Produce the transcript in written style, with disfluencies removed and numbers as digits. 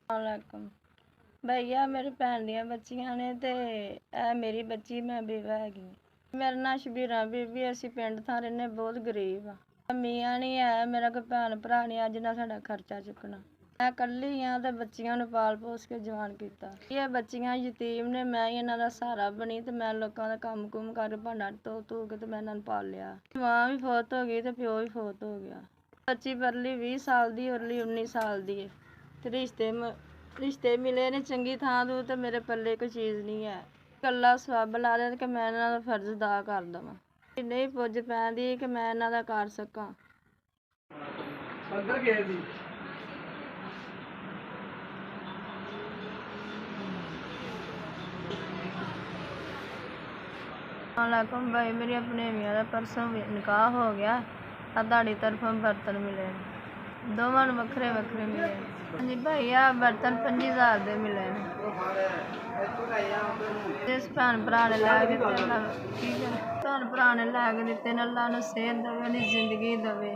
वालेकुम भैया मेरी भैन दियां बच्चियां ने ते ए मेरी बच्ची मैं बेवा हैगी। मेरा नाम शबीरा बीबी। असीं पिंड थां रहिंदे, बहुत गरीब आ। मियां नहीं है, मेरा कोई भैन भरा नहीं है जिन्ना साडा खर्चा चुकना। मैं कल्ली हाँ ते बच्चियां नूं पाल पोस के जवान कीता। ये बच्चियां यतीम ने, मैं ही इन्हां दा सहारा बनी ते मैं लोकां दा कम्म कुम्म कर भांडा धो के ते मैं इन्हां नूं पाल लिया। मां भी फौत हो गई ते प्यो भी फौत हो गया। बच्ची परली 20 साल दी, उरली 19 साल दी है ते रिश्ते मिले ने चंगी थां तों ते मेरे पल्ले कोई चीज़ नहीं है। कल्ला सवब ला दे कि मैं इन्हां दा फर्ज अदा कर देवां। नहीं पुज्ज पैंदी कि मैं इन्हां दा कर सकां। वालेकुम भाई, मेरी अपने मियां दा परसों निकाह हो गया। तुहाडी तरफों बर्तन मिले ने, दोवां नूं वक्खरे वक्खरे मिले ने। हाँ जी भाई, आ बर्तन 25,000 दे मिले ने। जिस भैन भरा ने लै के दित्ते, भैन भरा ने लै के दित्ते ने, अल्लाह नूं सेहत देवे, उहदी जिंदगी देवे।